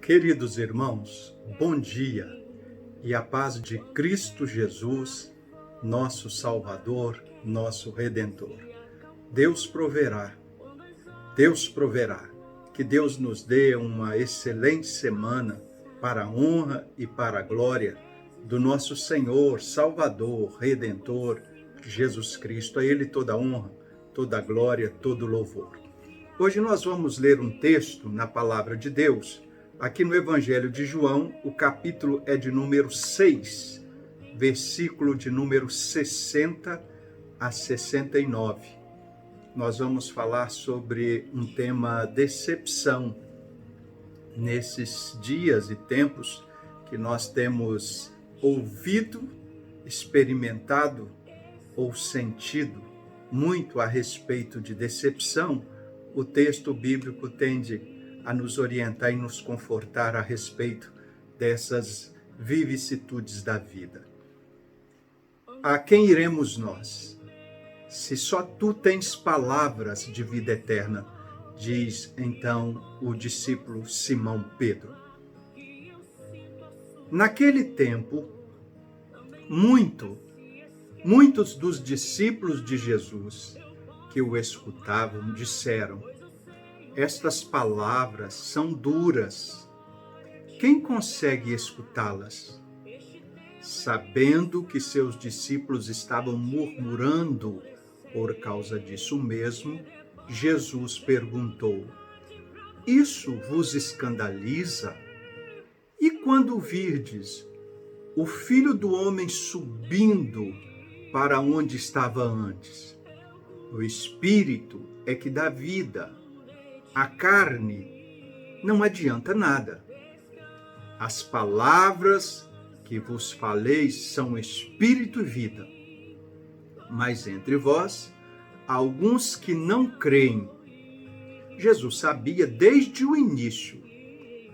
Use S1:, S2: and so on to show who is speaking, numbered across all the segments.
S1: Queridos irmãos, bom dia e a paz de Cristo Jesus, nosso Salvador, nosso Redentor. Deus proverá, que Deus nos dê uma excelente semana para a honra e para a glória do nosso Senhor, Salvador, Redentor, Jesus Cristo. A Ele toda a honra, toda a glória, todo o louvor. Hoje nós vamos ler um texto na Palavra de Deus, aqui no Evangelho de João, o capítulo é de número 6, versículo de número 60 a 69. Nós vamos falar sobre um tema decepção. Nesses dias e tempos que nós temos ouvido, experimentado ou sentido muito a respeito de decepção, o texto bíblico tende a nos orientar e nos confortar a respeito dessas vicissitudes da vida. A quem iremos nós? Se só tu tens palavras de vida eterna, diz então o discípulo Simão Pedro. Naquele tempo, muitos dos discípulos de Jesus que o escutavam disseram: estas palavras são duras. Quem consegue escutá-las? Sabendo que seus discípulos estavam murmurando por causa disso mesmo, Jesus perguntou: isso vos escandaliza? E quando virdes o Filho do Homem subindo para onde estava antes? O Espírito é que dá vida. A carne não adianta nada. As palavras que vos falei são espírito e vida. Mas entre vós, há alguns que não creem. Jesus sabia desde o início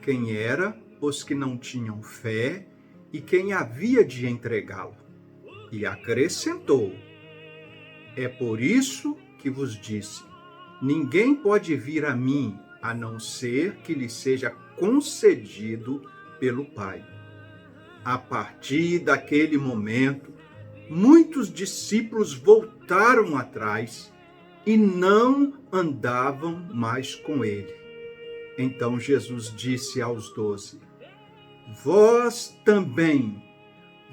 S1: quem eram os que não tinham fé e quem havia de entregá-lo. E acrescentou: é por isso que vos disse: ninguém pode vir a mim, a não ser que lhe seja concedido pelo Pai. A partir daquele momento, muitos discípulos voltaram atrás e não andavam mais com ele. Então Jesus disse aos 12: vós também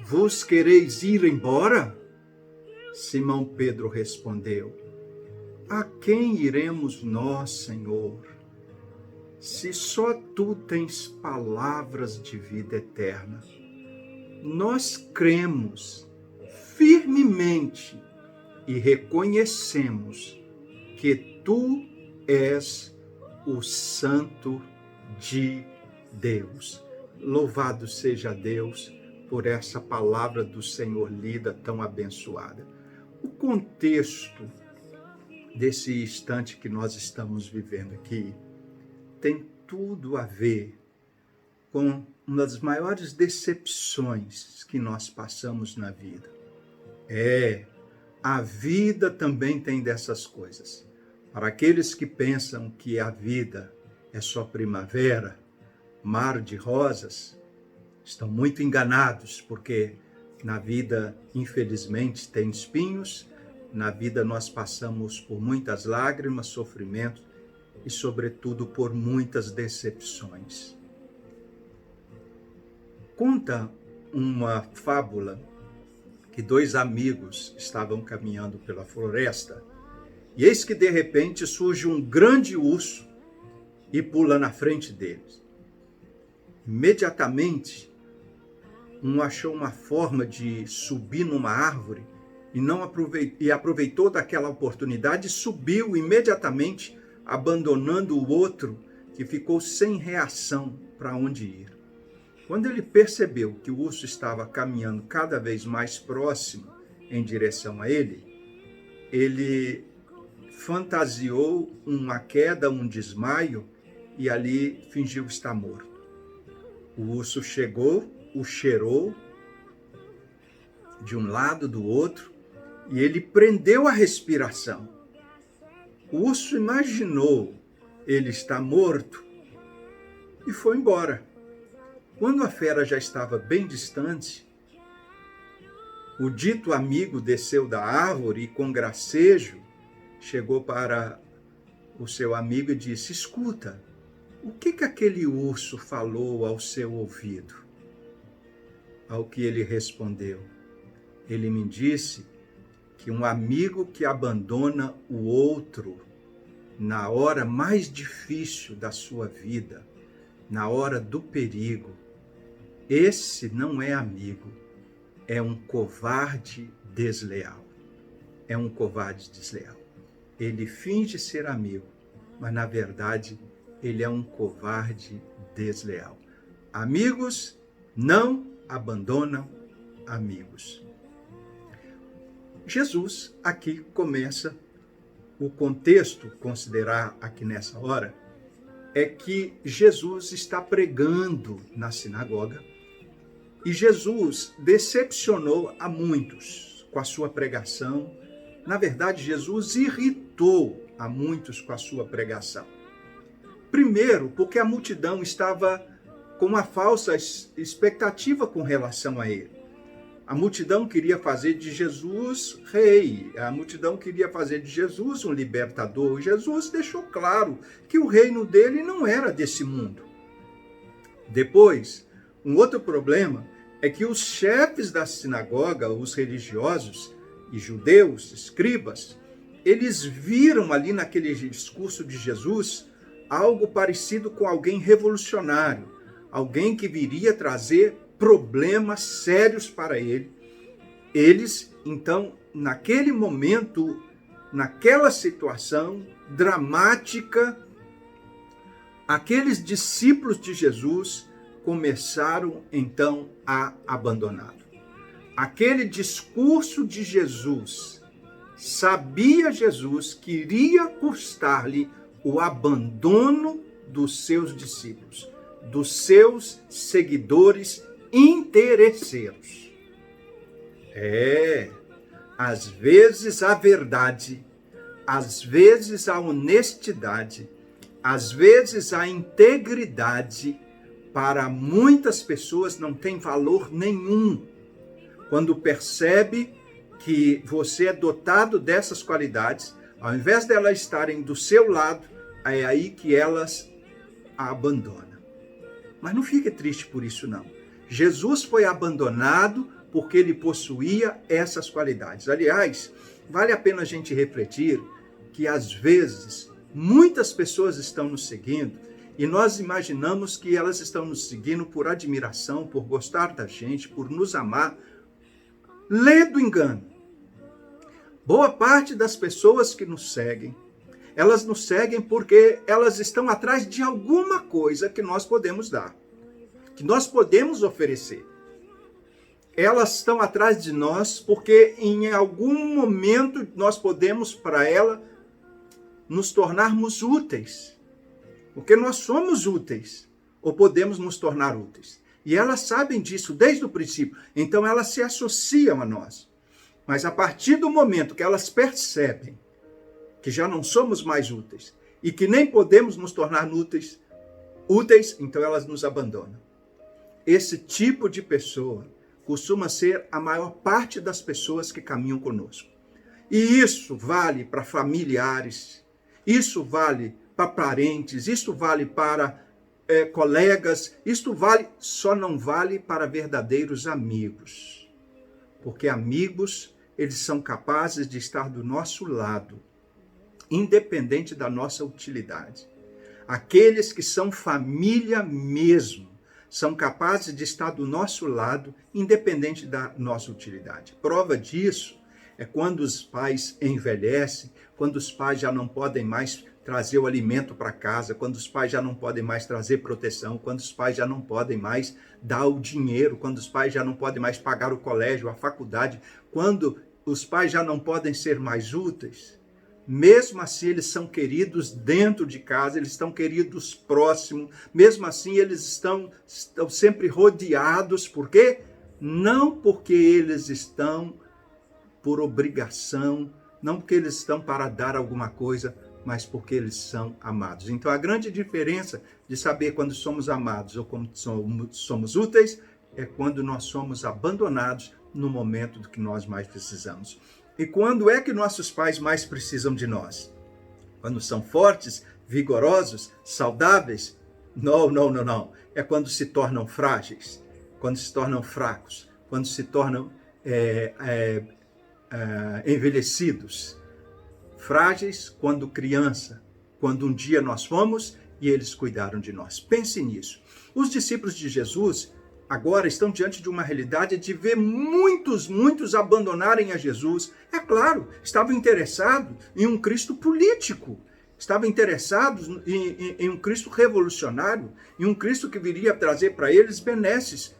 S1: vos quereis ir embora? Simão Pedro respondeu: a quem iremos nós, Senhor? Se só tu tens palavras de vida eterna. Nós cremos firmemente e reconhecemos que tu és o Santo de Deus. Louvado seja Deus por essa palavra do Senhor lida tão abençoada. O contexto desse instante que nós estamos vivendo aqui tem tudo a ver com uma das maiores decepções que nós passamos na vida. A vida também tem dessas coisas. Para aqueles que pensam que a vida é só primavera, mar de rosas, estão muito enganados, porque na vida, infelizmente, tem espinhos. Na vida nós passamos por muitas lágrimas, sofrimentos e, sobretudo, por muitas decepções. Conta uma fábula que dois amigos estavam caminhando pela floresta e eis que, de repente, surge um grande urso e pula na frente deles. Imediatamente, um achou uma forma de subir numa árvore e aproveitou daquela oportunidade e subiu imediatamente, abandonando o outro, que ficou sem reação para onde ir. Quando ele percebeu que o urso estava caminhando cada vez mais próximo em direção a ele, ele fantasiou uma queda, um desmaio, e ali fingiu estar morto. O urso chegou, o cheirou de um lado, do outro, e ele prendeu a respiração. O urso imaginou ele estar morto e foi embora. Quando a fera já estava bem distante, o dito amigo desceu da árvore e, com gracejo, chegou para o seu amigo e disse: escuta, o que aquele urso falou ao seu ouvido? Ao que ele respondeu: ele me disse que um amigo que abandona o outro na hora mais difícil da sua vida, na hora do perigo, esse não é amigo, é um covarde desleal. É um covarde desleal. Ele finge ser amigo, mas na verdade ele é um covarde desleal. Amigos não abandonam amigos. Jesus aqui começa o contexto, considerar aqui nessa hora, é que Jesus está pregando na sinagoga e Jesus decepcionou a muitos com a sua pregação. Na verdade, Jesus irritou a muitos com a sua pregação. Primeiro, porque a multidão estava com uma falsa expectativa com relação a ele. A multidão queria fazer de Jesus rei, a multidão queria fazer de Jesus um libertador. Jesus deixou claro que o reino dele não era desse mundo. Depois, um outro problema é que os chefes da sinagoga, os religiosos e judeus, escribas, eles viram ali naquele discurso de Jesus algo parecido com alguém revolucionário, alguém que viria trazer problemas sérios para ele. Eles, então, naquele momento, naquela situação dramática, aqueles discípulos de Jesus começaram, então, a abandoná-lo. Aquele discurso de Jesus, sabia Jesus que iria custar-lhe o abandono dos seus discípulos, dos seus seguidores interesseiros. Às vezes a verdade, às vezes a honestidade, às vezes a integridade, para muitas pessoas não tem valor nenhum. Quando percebe que você é dotado dessas qualidades, ao invés de elas estarem do seu lado, é aí que elas a abandonam. Mas não fique triste por isso, não. Jesus foi abandonado porque ele possuía essas qualidades. Aliás, vale a pena a gente refletir que, às vezes, muitas pessoas estão nos seguindo e nós imaginamos que elas estão nos seguindo por admiração, por gostar da gente, por nos amar. Lê do engano. Boa parte das pessoas que nos seguem, elas nos seguem porque elas estão atrás de alguma coisa que nós podemos dar, que nós podemos oferecer. Elas estão atrás de nós porque em algum momento nós podemos para ela nos tornarmos úteis. Porque nós somos úteis, ou podemos nos tornar úteis. E elas sabem disso desde o princípio, então elas se associam a nós. Mas a partir do momento que elas percebem que já não somos mais úteis e que nem podemos nos tornar úteis, então elas nos abandonam. Esse tipo de pessoa costuma ser a maior parte das pessoas que caminham conosco. E isso vale para familiares, isso vale para parentes, isso vale para colegas, isto vale, só não vale para verdadeiros amigos. Porque amigos, eles são capazes de estar do nosso lado, independente da nossa utilidade. Aqueles que são família mesmo, são capazes de estar do nosso lado, independente da nossa utilidade. Prova disso é quando os pais envelhecem, quando os pais já não podem mais trazer o alimento para casa, quando os pais já não podem mais trazer proteção, quando os pais já não podem mais dar o dinheiro, quando os pais já não podem mais pagar o colégio, a faculdade, quando os pais já não podem ser mais úteis. Mesmo assim, eles são queridos dentro de casa, eles estão queridos próximo, mesmo assim, eles estão sempre rodeados. Por quê? Não porque eles estão por obrigação, não porque eles estão para dar alguma coisa, mas porque eles são amados. Então, a grande diferença de saber quando somos amados ou quando somos úteis é quando nós somos abandonados no momento do que nós mais precisamos. E quando é que nossos pais mais precisam de nós? Quando são fortes, vigorosos, saudáveis? Não. É quando se tornam frágeis, quando se tornam fracos, quando se tornam envelhecidos. Frágeis quando criança, quando um dia nós fomos e eles cuidaram de nós. Pense nisso. Os discípulos de Jesus agora estão diante de uma realidade de ver muitos abandonarem a Jesus. É claro, estavam interessados em um Cristo político, estavam interessados em um Cristo revolucionário, em um Cristo que viria trazer para eles benesses.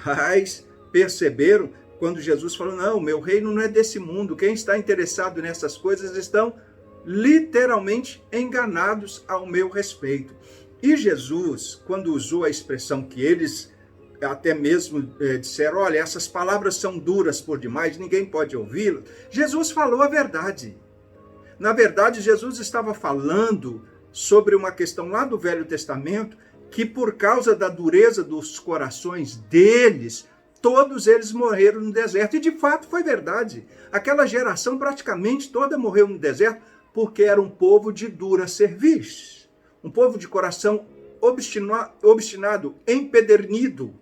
S1: Mas perceberam quando Jesus falou, não, meu reino não é desse mundo, quem está interessado nessas coisas estão literalmente enganados ao meu respeito. E Jesus, quando usou a expressão que eles até mesmo disseram, olha, essas palavras são duras por demais, ninguém pode ouvi-las, Jesus falou a verdade. Na verdade, Jesus estava falando sobre uma questão lá do Velho Testamento, que por causa da dureza dos corações deles, todos eles morreram no deserto. E de fato foi verdade. Aquela geração praticamente toda morreu no deserto porque era um povo de dura cerviz. Um povo de coração obstinado, empedernido.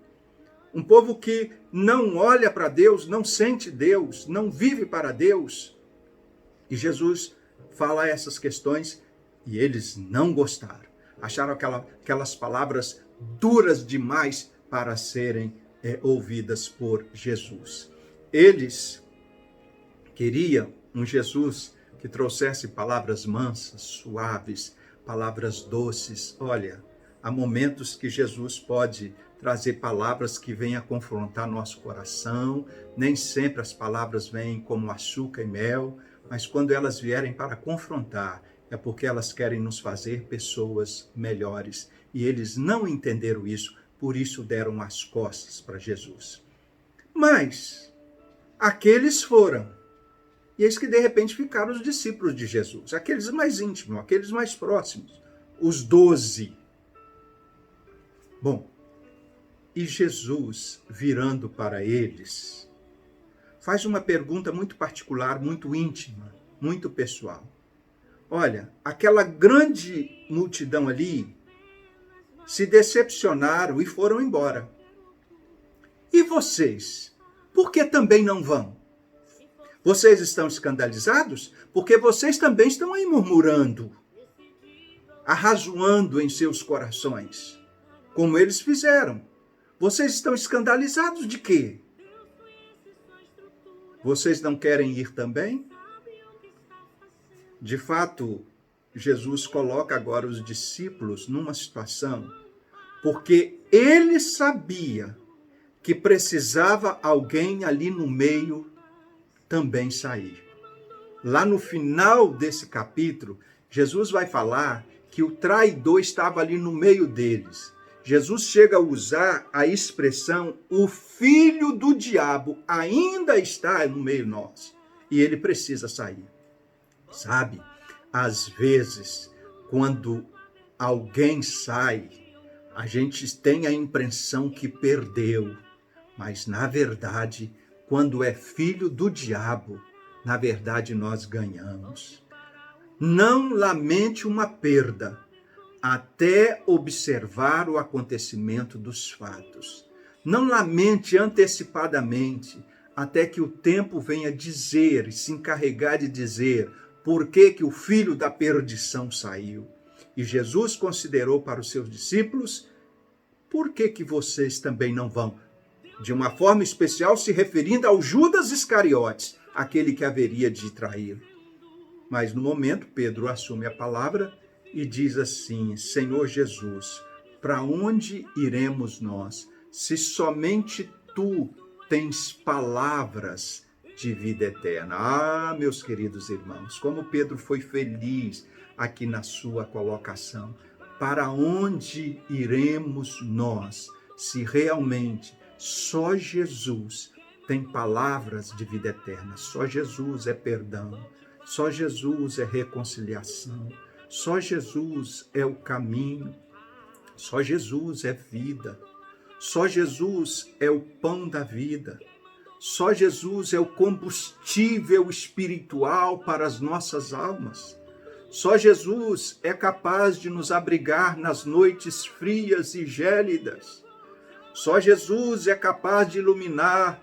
S1: Um povo que não olha para Deus, não sente Deus, não vive para Deus. E Jesus fala essas questões e eles não gostaram. Acharam aquelas palavras duras demais para serem ouvidas por Jesus. Eles queriam um Jesus que trouxesse palavras mansas, suaves, palavras doces. Olha, há momentos que Jesus pode trazer palavras que venham a confrontar nosso coração. Nem sempre as palavras vêm como açúcar e mel, mas quando elas vierem para confrontar, é porque elas querem nos fazer pessoas melhores. E eles não entenderam isso, por isso deram as costas para Jesus. Mas aqueles foram. E eis que de repente ficaram os discípulos de Jesus, aqueles mais íntimos, aqueles mais próximos, os 12. Bom, e Jesus, virando para eles, faz uma pergunta muito particular, muito íntima, muito pessoal. Olha, aquela grande multidão ali se decepcionaram e foram embora. E vocês, por que também não vão? Vocês estão escandalizados? Porque vocês também estão aí murmurando, arrazoando em seus corações, como eles fizeram. Vocês estão escandalizados de quê? Vocês não querem ir também? De fato, Jesus coloca agora os discípulos numa situação, porque ele sabia que precisava alguém ali no meio também sair. Lá no final desse capítulo, Jesus vai falar que o traidor estava ali no meio deles. Jesus chega a usar a expressão, o filho do diabo ainda está no meio de nós e ele precisa sair. Sabe, às vezes, quando alguém sai, a gente tem a impressão que perdeu, mas na verdade, quando é filho do diabo, na verdade nós ganhamos. Não lamente uma perda, até observar o acontecimento dos fatos. Não lamente antecipadamente, até que o tempo venha dizer, se encarregar de dizer, por que o filho da perdição saiu. E Jesus considerou para os seus discípulos, por que vocês também não vão? De uma forma especial se referindo ao Judas Iscariotes, aquele que haveria de traí-lo. Mas no momento, Pedro assume a palavra e diz assim, Senhor Jesus, para onde iremos nós, se somente Tu tens palavras de vida eterna? Ah, meus queridos irmãos, como Pedro foi feliz aqui na sua colocação. Para onde iremos nós, se realmente só Jesus tem palavras de vida eterna? Só Jesus é perdão, só Jesus é reconciliação, Só Jesus é o caminho, só Jesus é vida, só Jesus é o pão da vida, só Jesus é o combustível espiritual para as nossas almas. Só Jesus é capaz de nos abrigar nas noites frias e gélidas. Só Jesus é capaz de iluminar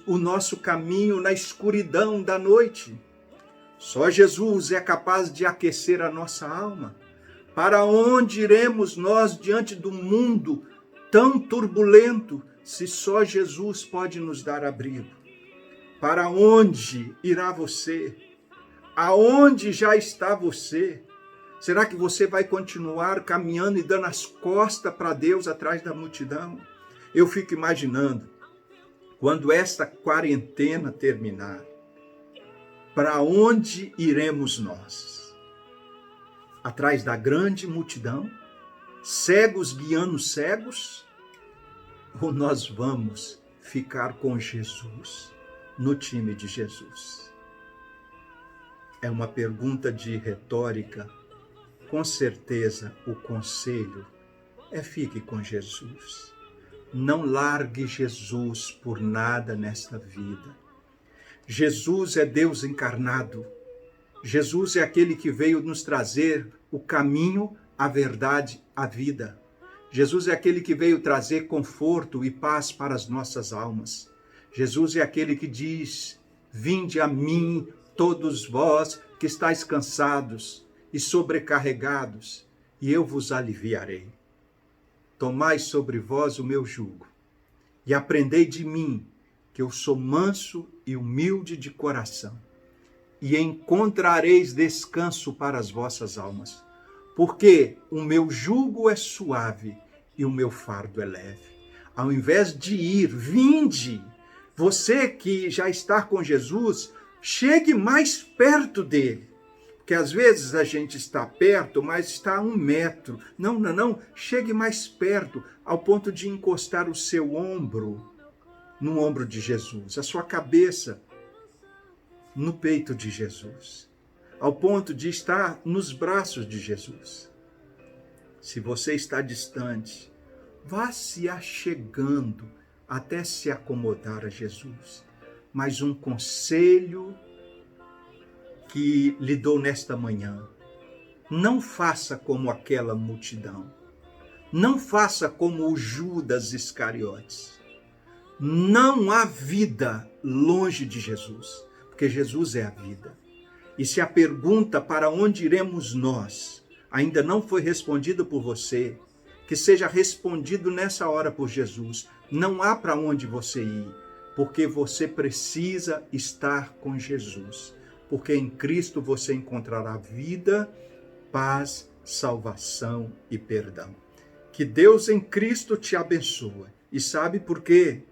S1: o nosso caminho na escuridão da noite. Só Jesus é capaz de aquecer a nossa alma. Para onde iremos nós diante do mundo tão turbulento, se só Jesus pode nos dar abrigo? Para onde irá você? Aonde já está você? Será que você vai continuar caminhando e dando as costas para Deus atrás da multidão? Eu fico imaginando, quando esta quarentena terminar, para onde iremos nós? Atrás da grande multidão? Cegos guiando cegos? Ou nós vamos ficar com Jesus, no time de Jesus? É uma pergunta de retórica. Com certeza, o conselho é fique com Jesus. Não largue Jesus por nada nesta vida. Jesus é Deus encarnado. Jesus é aquele que veio nos trazer o caminho, a verdade, a vida. Jesus é aquele que veio trazer conforto e paz para as nossas almas. Jesus é aquele que diz: vinde a mim, todos vós que estáis cansados e sobrecarregados, e eu vos aliviarei. Tomai sobre vós o meu jugo, e aprendei de mim, que eu sou manso e humilde de coração, e encontrareis descanso para as vossas almas, porque o meu jugo é suave e o meu fardo é leve. Ao invés de ir, vinde. Você que já está com Jesus, chegue mais perto dele. Porque às vezes a gente está perto, mas está a 1 metro. Não. Chegue mais perto, ao ponto de encostar o seu ombro no ombro de Jesus, a sua cabeça no peito de Jesus, ao ponto de estar nos braços de Jesus. Se você está distante, vá se achegando até se acomodar a Jesus. Mas um conselho que lhe dou nesta manhã: não faça como aquela multidão. Não faça como o Judas Iscariotes. Não há vida longe de Jesus, porque Jesus é a vida. E se a pergunta para onde iremos nós ainda não foi respondida por você, que seja respondido nessa hora por Jesus. Não há para onde você ir, porque você precisa estar com Jesus. Porque em Cristo você encontrará vida, paz, salvação e perdão. Que Deus em Cristo te abençoe. E sabe por quê?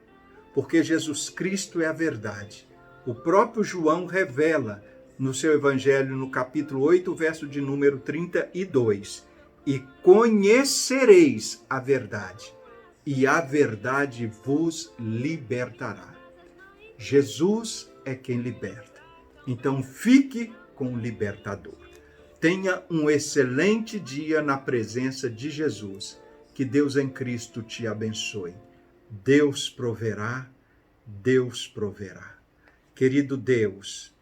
S1: Porque Jesus Cristo é a verdade. O próprio João revela no seu evangelho, no capítulo 8, verso de número 32. E conhecereis a verdade, e a verdade vos libertará. Jesus é quem liberta. Então fique com o libertador. Tenha um excelente dia na presença de Jesus. Que Deus em Cristo te abençoe. Deus proverá, Deus proverá. Querido Deus,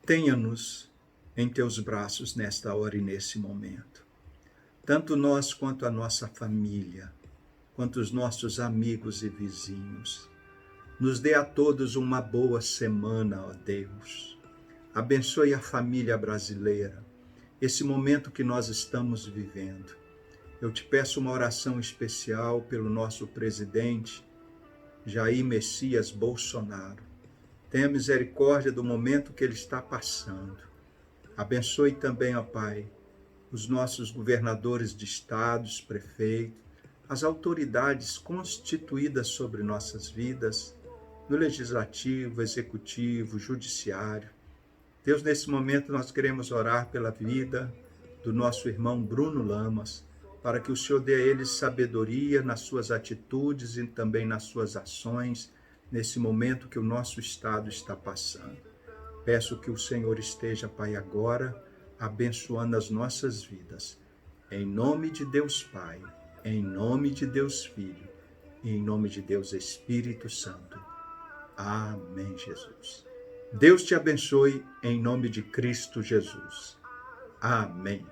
S1: tenha-nos em teus braços nesta hora e nesse momento. Tanto nós quanto a nossa família, quanto os nossos amigos e vizinhos. Nos dê a todos uma boa semana, ó Deus. Abençoe a família brasileira, esse momento que nós estamos vivendo. Eu te peço uma oração especial pelo nosso presidente, Jair Messias Bolsonaro. Tenha misericórdia do momento que ele está passando. Abençoe também, ó Pai, os nossos governadores de estados, prefeitos, as autoridades constituídas sobre nossas vidas, no legislativo, executivo, judiciário. Deus, nesse momento nós queremos orar pela vida do nosso irmão Bruno Lamas, para que o Senhor dê a ele sabedoria nas suas atitudes e também nas suas ações, nesse momento que o nosso Estado está passando. Peço que o Senhor esteja, Pai, agora abençoando as nossas vidas. Em nome de Deus Pai, em nome de Deus Filho, e em nome de Deus Espírito Santo. Amém, Jesus. Deus te abençoe em nome de Cristo Jesus. Amém.